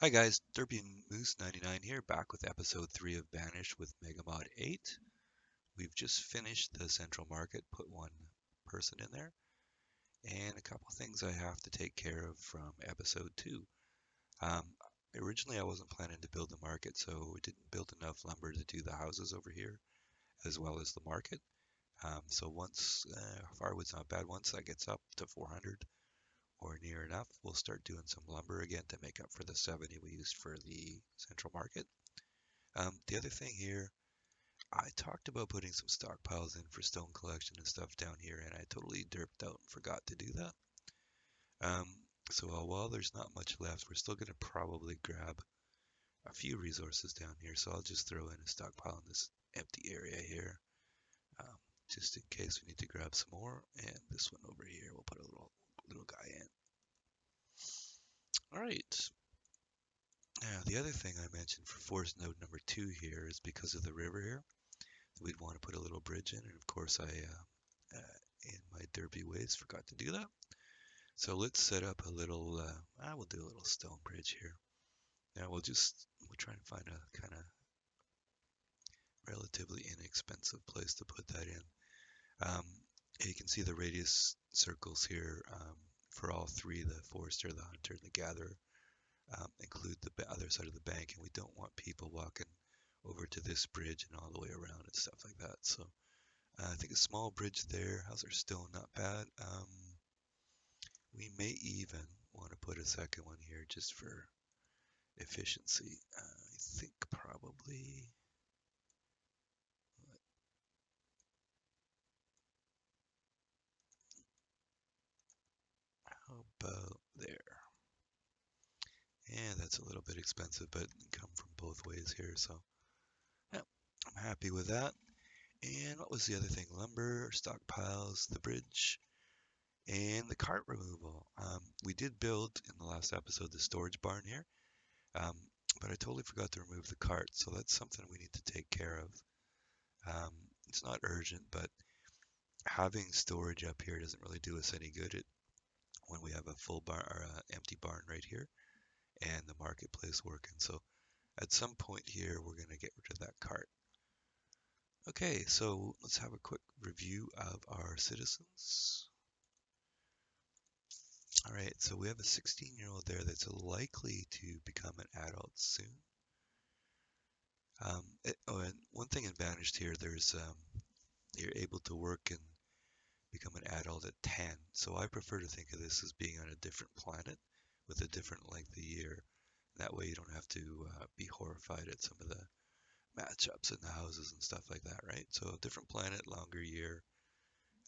Hi guys, derpy and Moose 99 here, back with episode 3 of Banished with megamod 8. We've just finished the central market, put one person in there, and a couple things I have to take care of from episode 2. Um, Originally I wasn't planning to build the market, so we didn't build enough lumber to do the houses over here, as well as the market. So once, firewood's not bad, once that gets up to 400, or near enough, we'll start doing some lumber again to make up for the 70 we used for the central market. The other thing here, I talked about putting some stockpiles in for stone collection and stuff down here, and I totally derped out and forgot to do that. Um, so while there's not much left, we're still going to probably grab a few resources down here. So I'll just throw in a stockpile in this empty area here, um, just in case we need to grab some more. And this one over here, we'll put a little guy in. All right. Now the other thing I mentioned for force node number 2 here is because of the river here, we'd want to put a little bridge in, and of course in my derpy ways, forgot to do that. So let's set up a little, I will do a little stone bridge here. Now we'll try and find a kind of relatively inexpensive place to put that in. Um, you can see the radius circles here for all three, the forester, the hunter, and the gatherer, include the other side of the bank, and we don't want people walking over to this bridge and all the way around and stuff like that. So I think a small bridge there. Houses are still not bad. We may even want to put a second one here just for efficiency. I think probably, how about there? Yeah, that's a little bit expensive, but it can come from both ways here. So yeah, I'm happy with that. And what was the other thing? Lumber, stockpiles, the bridge, and the cart removal. We did build in the last episode the storage barn here. Um, but I totally forgot to remove the cart, so that's something we need to take care of. It's not urgent, but having storage up here doesn't really do us any good when we have a full barn or empty barn right here and the marketplace working. So at some point here, we're going to get rid of that cart. Okay, so let's have a quick review of our citizens. All right, so we have a 16-year-old there that's likely to become an adult soon. And one thing in Banished here, you're able to work and become an adult at 10. So I prefer to think of this as being on a different planet with a different length of year. That way you don't have to be horrified at some of the matchups in the houses and stuff like that, right? So a different planet, longer year.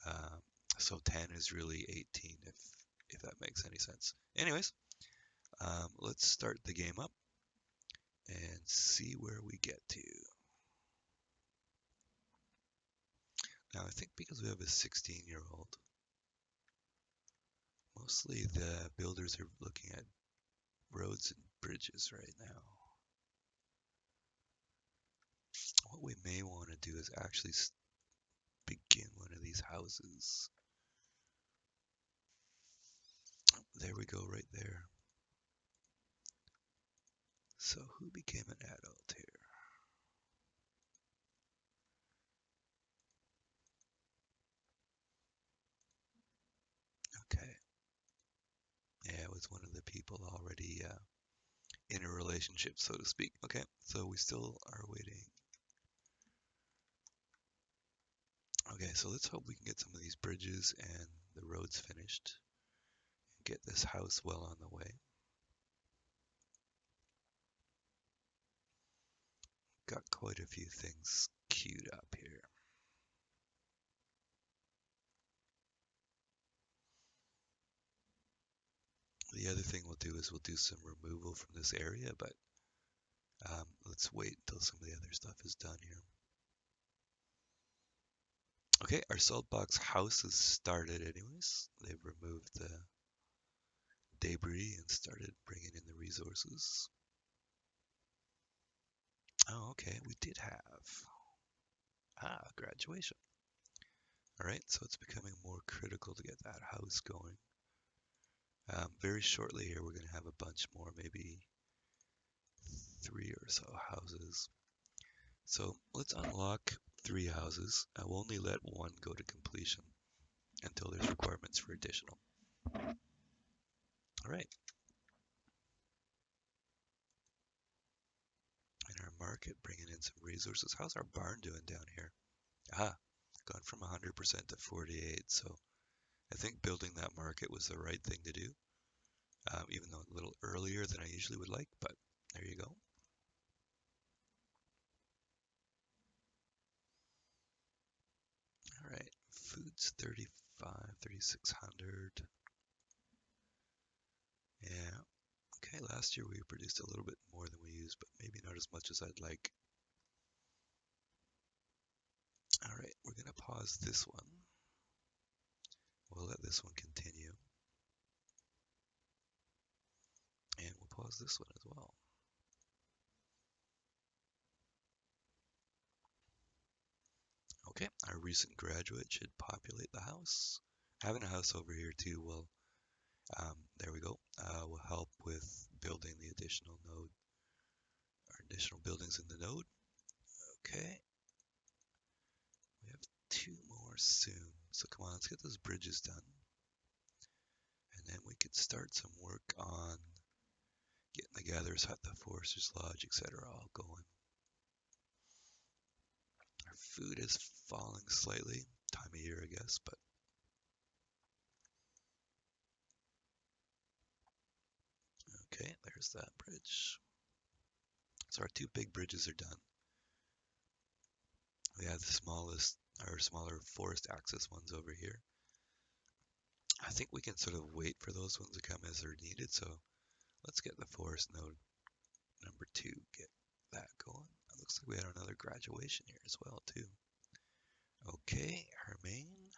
Um, so 10 is really 18, if that makes any sense. Anyways, let's start the game up and see where we get to. Now I think because we have a 16-year-old, mostly the builders are looking at roads and bridges right now. What we may want to do is actually begin one of these houses. There we go, right there. So who became an adult here? Okay. Yeah, it was one of the people already in a relationship, so to speak. Okay, so we still are waiting. Okay, so let's hope we can get some of these bridges and the roads finished and get this house well on the way. Got quite a few things queued up here. The other thing we'll do is we'll do some removal from this area, but let's wait until some of the other stuff is done here. Okay, our salt box house has started anyways. They've removed the debris and started bringing in the resources. Oh, okay, we did have graduation. All right, so it's becoming more critical to get that house going. Very shortly here, we're going to have a bunch more, maybe 3 or so houses. So let's unlock 3 houses. I will only let one go to completion until there's requirements for additional. All right. In our market, bringing in some resources. How's our barn doing down here? Ah, gone from 100% to 48. So I think building that market was the right thing to do, even though a little earlier than I usually would like, but there you go. All right, food's 35, 3,600. Yeah, okay, last year we produced a little bit more than we used, but maybe not as much as I'd like. All right, we're going to pause this one. We'll let this one continue. And we'll pause this one as well. Okay, our recent graduate should populate the house. Having a house over here too will, there we go, will help with building the additional node, or additional buildings in the node. Okay, we have 2 more soon. So come on, let's get those bridges done. And then we could start some work on getting the Gatherer's Hut, the Forester's Lodge, etc. all going. Our food is falling slightly, time of year I guess, but okay, there's that bridge. So our 2 big bridges are done. We have the smallest, or smaller forest access ones over here. I think we can sort of wait for those ones to come as they're needed, so let's get the forest node number 2, get that going. It looks like we had another graduation here as well too. Okay, Hermaine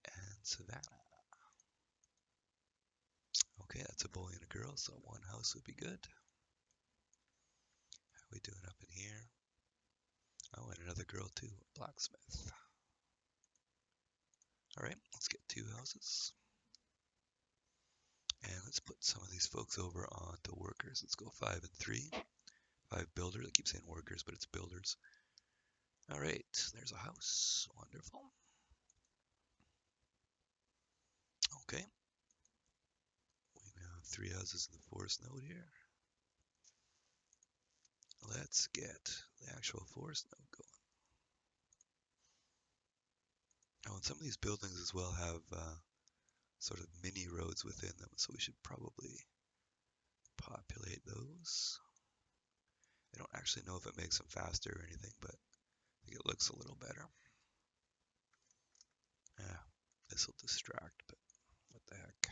and Savannah. Okay, that's a boy and a girl, so 1 house would be good. How are we doing up in here? Oh, and another girl too, blacksmith. All right, let's get 2 houses. And let's put some of these folks over onto workers. Let's go 5 and 3. 5 builders. I keep saying workers, but it's builders. All right, there's a house. Wonderful. Okay. We now have 3 houses in the forest node here. Let's get the actual forest node going. Oh, and some of these buildings as well have sort of mini roads within them, so we should probably populate those. I don't actually know if it makes them faster or anything, but I think it looks a little better. Yeah, this will distract, but what the heck.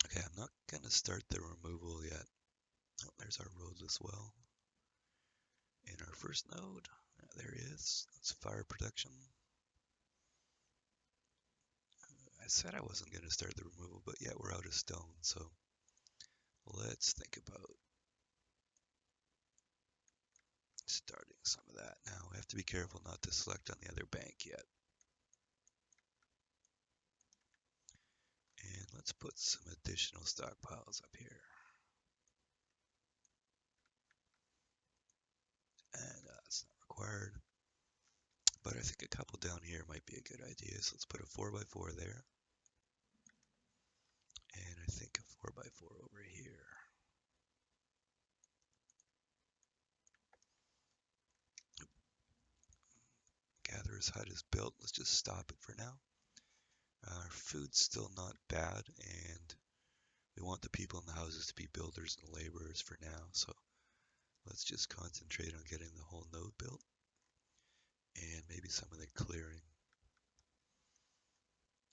Okay, I'm not going to start the removal yet. Oh, there's our roadless well. In our first node, there he is. That's fire protection. I said I wasn't going to start the removal, but yeah, we're out of stone, so let's think about starting some of that. Now, we have to be careful not to select on the other bank yet. And let's put some additional stockpiles up here. And that's not required. But I think a couple down here might be a good idea. So let's put a 4x4 there. And I think a 4x4 over here. Gatherer's Hut is built. Let's just stop it for now. Our food's still not bad, and we want the people in the houses to be builders and laborers for now. So let's just concentrate on getting the whole node built and maybe some of the clearing.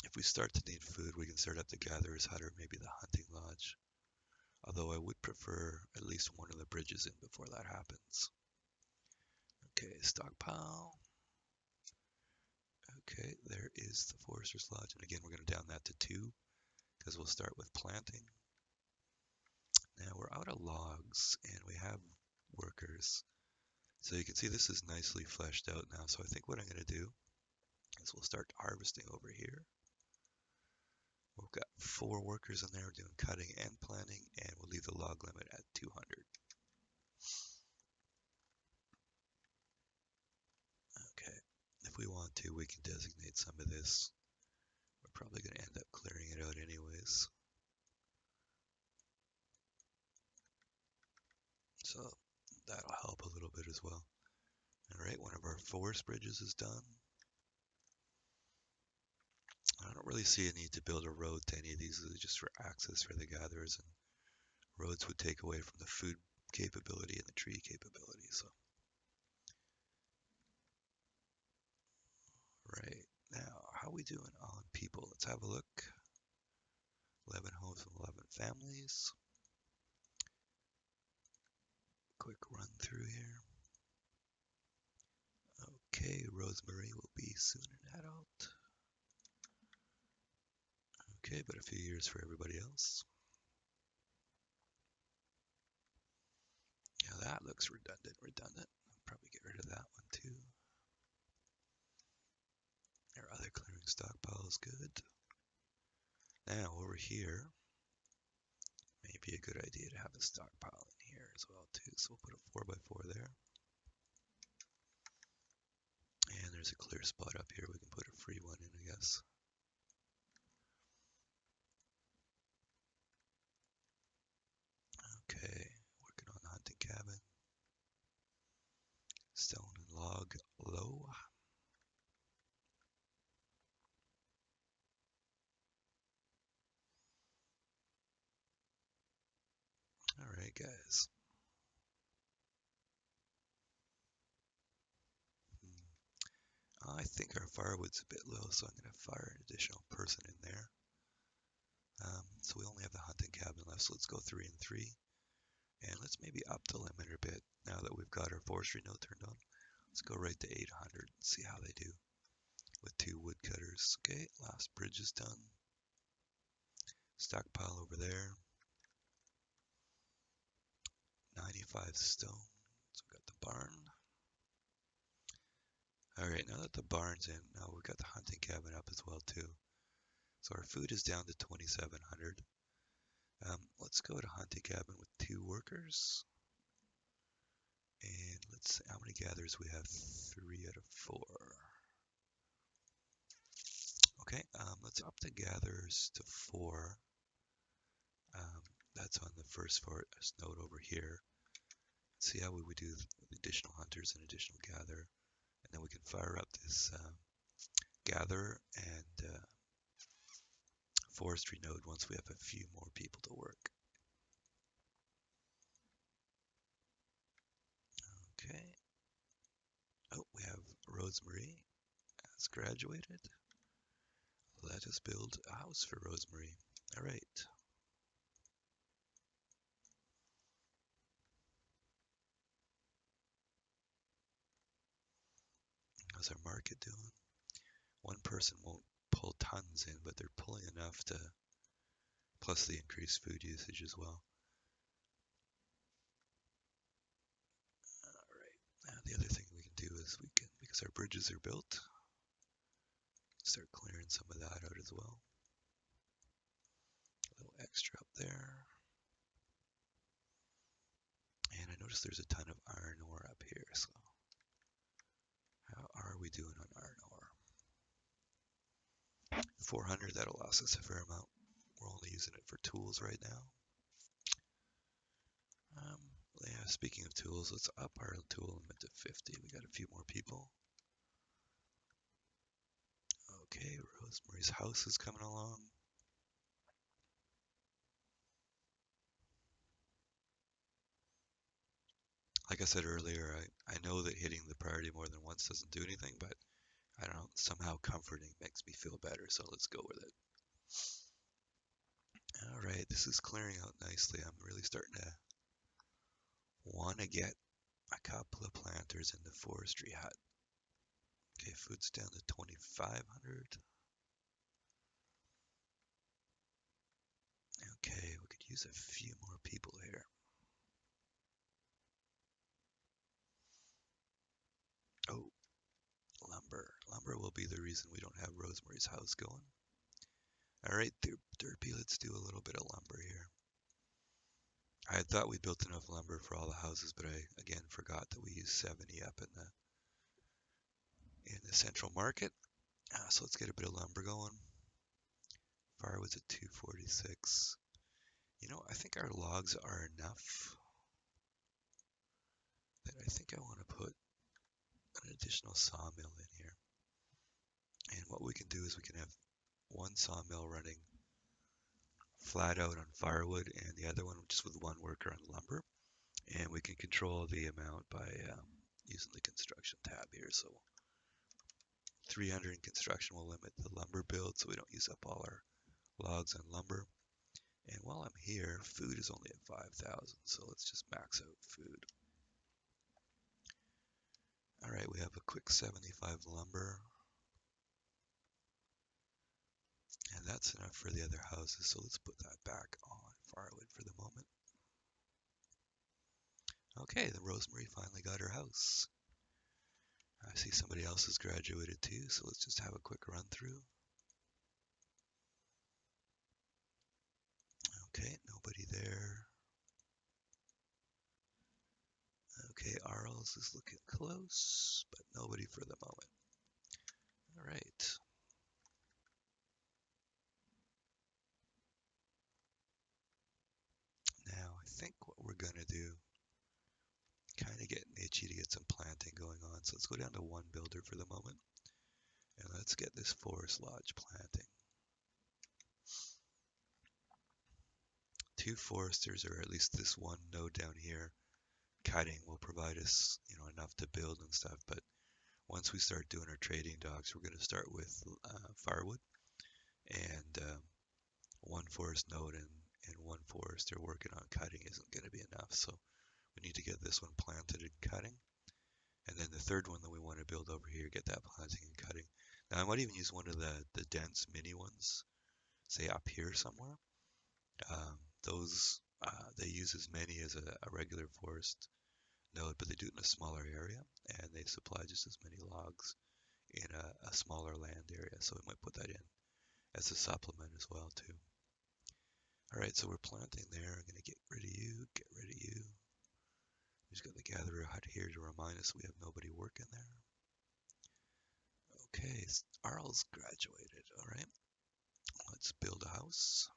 If we start to need food, we can start up the Gatherer's Hut or maybe the hunting lodge. Although I would prefer at least one of the bridges in before that happens. Okay, stockpile. Okay, there is the Forester's Lodge. And again, we're going to down that to 2 because we'll start with planting. Now we're out of logs and we have workers. So you can see this is nicely fleshed out now. So I think what I'm going to do is we'll start harvesting over here. We've got 4 workers in there doing cutting and planting, and we'll leave the log limit at 200. Okay, if we want to, we can designate some of this. We're probably going to end up clearing it out anyways. So that'll help a little bit as well. All right, one of our forest bridges is done. I don't really see a need to build a road to any of these, just for access for the gatherers, and roads would take away from the food capability and the tree capability. So, right now, how are we doing on people? Let's have a look. 11 homes and 11 families. Quick run through here. Okay, Rosemary will be soon an adult. Okay, but a few years for everybody else. Yeah, that looks redundant. I'll probably get rid of that one too. Our other clearing stockpile is good. Now over here, may be a good idea to have a stockpile in here as well too. So we'll put a 4x4 there. And there's a clear spot up here. We can put a free one in, I guess. Okay, working on the hunting cabin. Stone and log low. Alright guys. I think our firewood's a bit low, so I'm going to fire an additional person in there. So we only have the hunting cabin left, so let's go 3 and 3. And let's maybe up the limit a bit now that we've got our forestry node turned on. Let's go right to 800 and see how they do with 2 woodcutters. Okay, last bridge is done. Stockpile over there. 95 stone. So we've got the barn. Alright, now that the barn's in, now we've got the hunting cabin up as well too. So our food is down to 2,700. Let's go to hunting cabin with 2 workers. And let's see how many gatherers we have. 3 out of 4. Okay, let's up the gatherers to 4. That's on the first forest node over here. See how we would do the additional hunters and additional gather. And then we can fire up this gather and forestry node once we have a few more people to work. Okay. Oh, we have Rosemary has graduated. Let us build a house for Rosemary. All right. How's our market doing? One person won't pull tons in, but they're pulling enough to, plus the increased food usage as well. All right. Now the other thing we can do is we can, because our bridges are built, start clearing some of that out as well. A little extra up there. And I noticed there's a ton of iron ore up here, so how are we doing on iron ore? 400, that'll last us a fair amount. We're only using it for tools right now. Yeah, speaking of tools, let's up our tool limit to 50. We got a few more people. Okay, Rosemary's house is coming along. Like I said earlier, I know that hitting the priority more than once doesn't do anything, but I don't know, somehow comforting makes me feel better, so let's go with it. Alright, this is clearing out nicely. I'm really starting to want to get a couple of planters in the forestry hut. Okay, food's down to 2,500. Okay, we could use a few more people here. Oh, lumber. Lumber will be the reason we don't have Rosemary's house going. All right, derpy, let's do a little bit of lumber here. I had thought we built enough lumber for all the houses, but I again forgot that we used 70 up in the central market. So let's get a bit of lumber going. Firewood's at 246. You know, I think our logs are enough that I think I want to put an additional sawmill in here. And what we can do is we can have one sawmill running flat out on firewood and the other one just with one worker on lumber. And we can control the amount by using the construction tab here. So 300 in construction will limit the lumber build so we don't use up all our logs on lumber. And while I'm here, food is only at 5,000, so let's just max out food. All right, we have a quick 75 lumber. And that's enough for the other houses, so let's put that back on firewood for the moment. Okay, the Rosemary finally got her house. I see somebody else has graduated too, so let's just have a quick run through. Okay, nobody there. Okay, Arles is looking close, but nobody for the moment. All right. Now, I think what we're going to do, kind of getting itchy to get some planting going on, so let's go down to one builder for the moment, and let's get this forest lodge planting. 2 foresters, or at least this one node down here, cutting will provide us, enough to build and stuff. But once we start doing our trading docks, we're going to start with firewood and one forest node and one forester working on cutting isn't going to be enough. So we need to get this one planted and cutting. And then the third one that we want to build over here, get that planting and cutting. Now I might even use one of the dense mini ones, say up here somewhere. Those they use as many as a regular forest node, but they do it in a smaller area, and they supply just as many logs in a smaller land area. So we might put that in as a supplement as well too. All right, so we're planting there. I'm gonna get rid of you, get rid of you. We just got the gatherer hut here to remind us we have nobody working there. Okay, Arl's graduated. All right, let's build a house.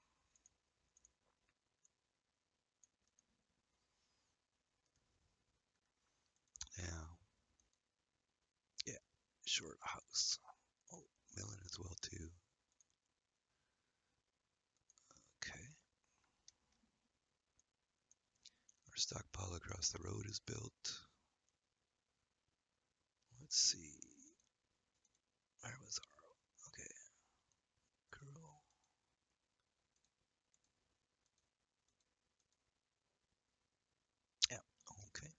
Now, yeah, short house. Oh, milling as well too. Okay. Our stockpile across the road is built. Let's see. Where was our? Okay. Girl. Yeah. Okay.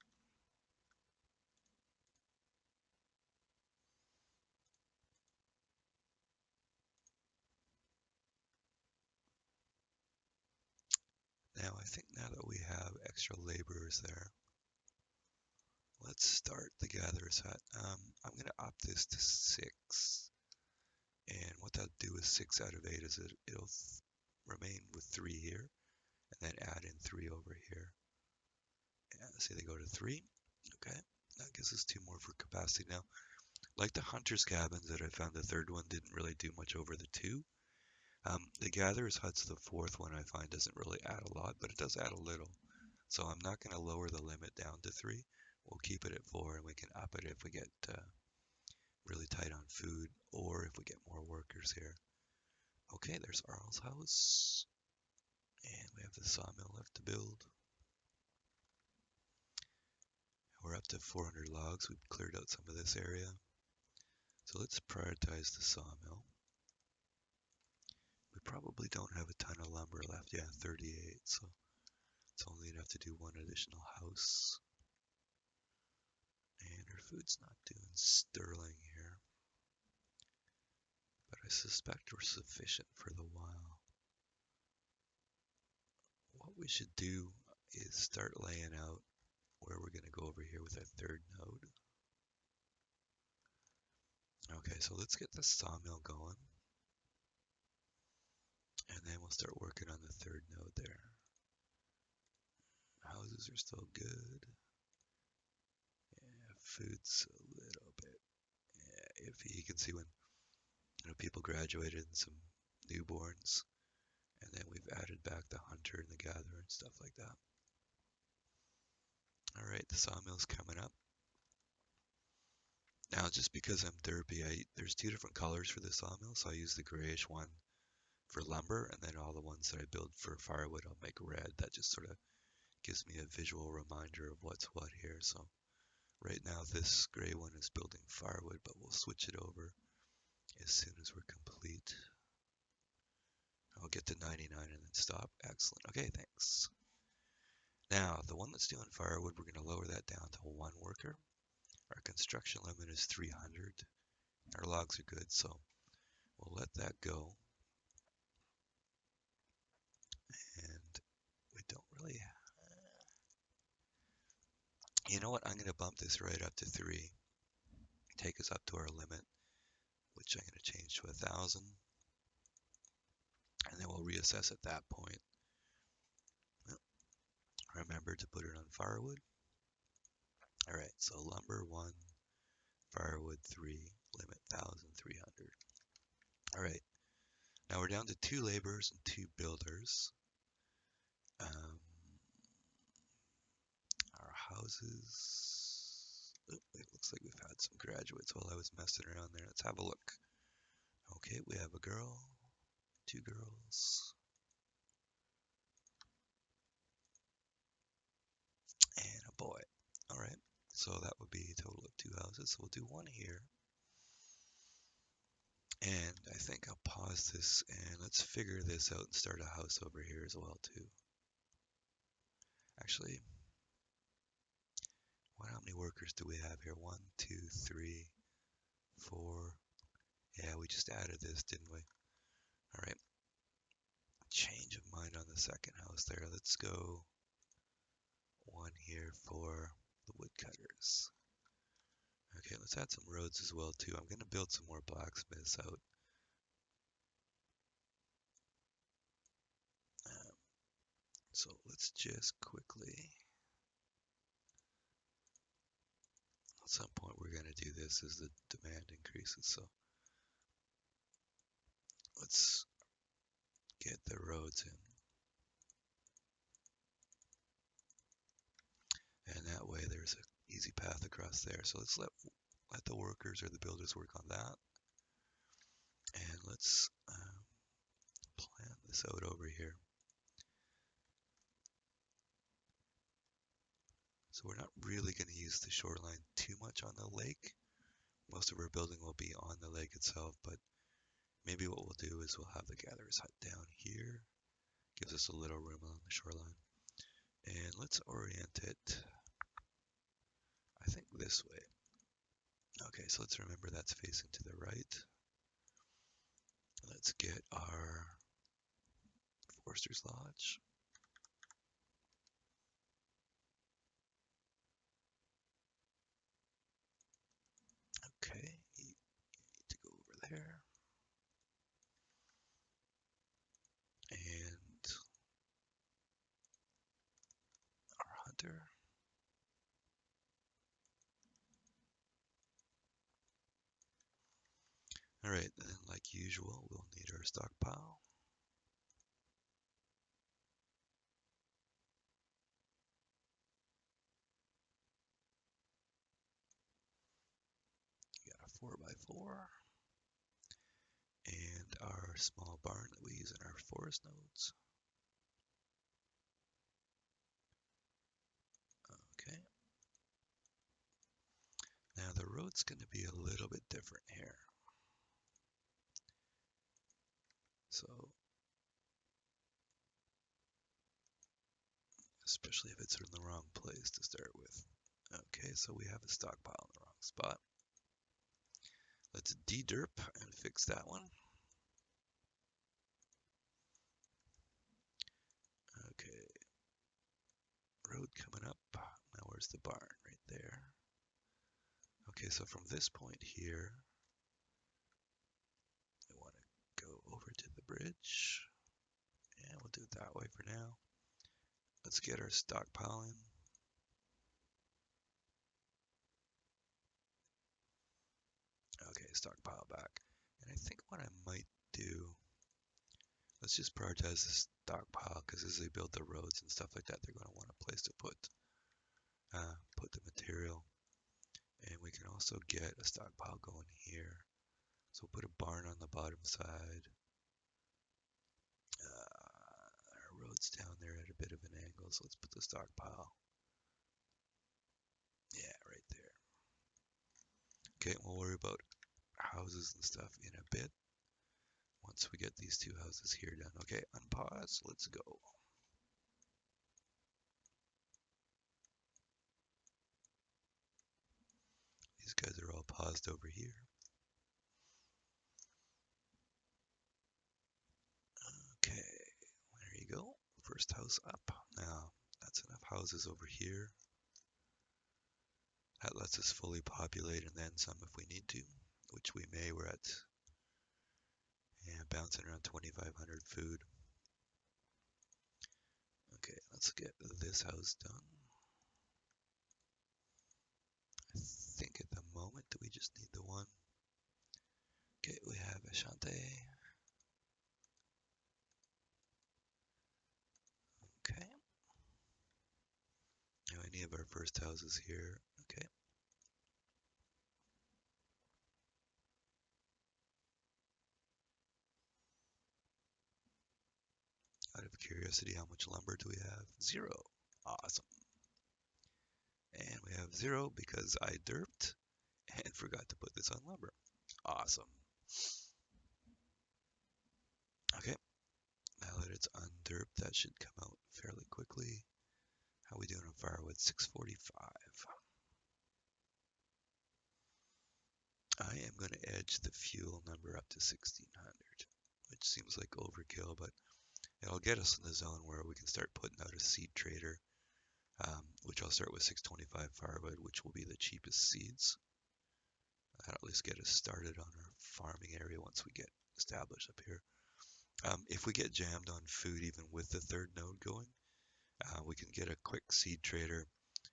Now I think now that we have extra laborers there, let's start the gatherer's hut. I'm gonna up this to 6, and what that'll do is 6 out of 8 is it'll remain with 3 here, and then add in 3 over here. And say they go to 3. Okay, that gives us 2 more for capacity now. Like the hunter's cabins that I found, the third one didn't really do much over the 2. The gatherer's hut's the 4th one I find doesn't really add a lot, but it does add a little. So I'm not going to lower the limit down to 3. We'll keep it at 4, and we can up it if we get really tight on food or if we get more workers here. Okay, there's Arl's house. And we have the sawmill left to build. We're up to 400 logs. We've cleared out some of this area. So let's prioritize the sawmill. We probably don't have a ton of lumber left. Yeah, 38. So it's only enough to do one additional house. And our food's not doing sterling here. But I suspect we're sufficient for the while. What we should do is start laying out where we're going to go over here with our third node. Okay, so let's get the sawmill going. And then we'll start working on the third node there. Houses are still good. Yeah, food's a little bit iffy. You can see when people graduated and some newborns, and then we've added back the hunter and the gatherer and stuff like that. All right, the sawmill's coming up. Now, just because I'm derpy, there's two different colors for the sawmill, so I use the grayish one for lumber, and then all the ones that I build for firewood, I'll make red. That just sort of gives me a visual reminder of what's what here. So right now, this gray one is building firewood, but we'll switch it over as soon as we're complete. I'll get to 99 and then stop. Excellent. Okay, thanks. Now, the one that's doing firewood, we're going to lower that down to one worker. Our construction limit is 300. Our logs are good, so we'll let that go. And we don't really... You know what? I'm going to bump this right up to 3. Take us up to our limit, which I'm going to change to 1,000. And then we'll reassess at that point. Remember to put it on firewood. All right, so lumber 1, firewood 3, limit 1,300. All right, now we're down to 2 laborers and 2 builders. Our houses. Oh, it looks like we've had some graduates while I was messing around there. Let's have a look. Okay, we have a girl, 2 girls, and a boy. All right, so that would be a total of 2 houses. So we'll do 1 here. And I think I'll pause this and let's figure this out and start a house over here as well too. Actually, how many workers do we have here? 1, 2, 3, 4. Yeah, we just added this, didn't we? All right. Change of mind on the second house there. Let's go 1 here for the woodcutters. Okay, let's add some roads as well too. I'm going to build some more blacksmiths out. So let's just quickly, at some point we're going to do this as the demand increases. So let's get the roads in. And that way there's an easy path across there. So let's let the workers or the builders work on that. And let's plan this out over here. So we're not really going to use the shoreline too much on the lake. Most of our building will be on the lake itself, but maybe what we'll do is we'll have the gatherer's hut down here. Gives us a little room on the shoreline. And let's orient it, I think this way. Okay, so let's remember that's facing to the right. Let's get our Forester's Lodge. Okay, you need to go over there. And our hunter. All right, then like usual, we'll need our stockpile. We got a 4x4 and our small barn that we use in our forest nodes. Okay. Now the road's going to be a little bit different here. So, especially if it's in the wrong place to start with. Okay, so we have a stockpile in the wrong spot. Let's de-derp and fix that one. Okay, road coming up. Now where's the barn? Right there. Okay, so from this point here, over to the bridge. And we'll do it that way for now. Let's get our stockpile in. Okay, stockpile back. And I think what I might do, let's just prioritize the stockpile because as they build the roads and stuff like that, they're going to want a place to put the material. And we can also get a stockpile going here. So we'll put a barn on the bottom side. Our road's down there at a bit of an angle, so let's put the stockpile. Yeah, right there. Okay, we'll worry about houses and stuff in a bit. Once we get these two houses here done. Okay, unpause. Let's go. These guys are all paused over here. Okay, there you go. First house up. Now, that's enough houses over here. That lets us fully populate and then some if we need to, which we may. We're at bouncing around 2,500 food. Okay, let's get this house done. I think at the moment that we just need the one. Okay, we have Ashante. Okay. Now any of our first houses here. Okay. Out of curiosity, how much lumber do we have? 0. Awesome. And we have 0 because I derped and forgot to put this on lumber. Awesome. Okay. Now that it's underped, that should come out fairly quickly. How are we doing on firewood? 645. I am going to edge the fuel number up to 1600, which seems like overkill, but it'll get us in the zone where we can start putting out a seed trader, which I'll start with 625 firewood, which will be the cheapest seeds. That'll at least get us started on our farming area once we get established up here. If we get jammed on food even with the third node going, we can get a quick seed trader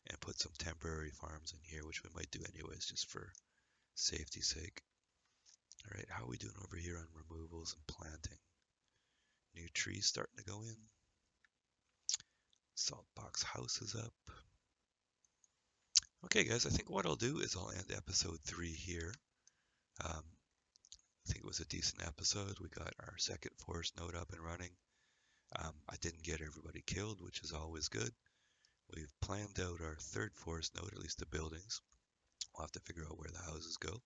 and put some temporary farms in here, which we might do anyways just for safety's sake. All right, how are we doing over here on removals and planting? New trees starting to go in. Salt box house is up. Okay, guys, I think what I'll do is I'll end episode 3 here. I think it was a decent episode. We got our second forest node up and running. I didn't get everybody killed, which is always good. We've planned out our third forest node, at least the buildings. We'll have to figure out where the houses go.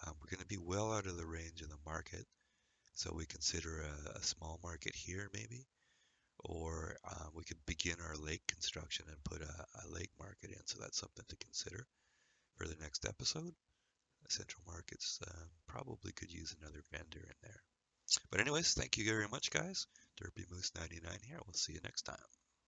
We're going to be well out of the range of the market, so we consider a small market here maybe, or we could begin our lake construction and put a lake market in, so that's something to consider for the next episode. Central Markets probably could use another vendor in there. But anyways, thank you very much, guys. Derpy Moose 99 here. We'll see you next time.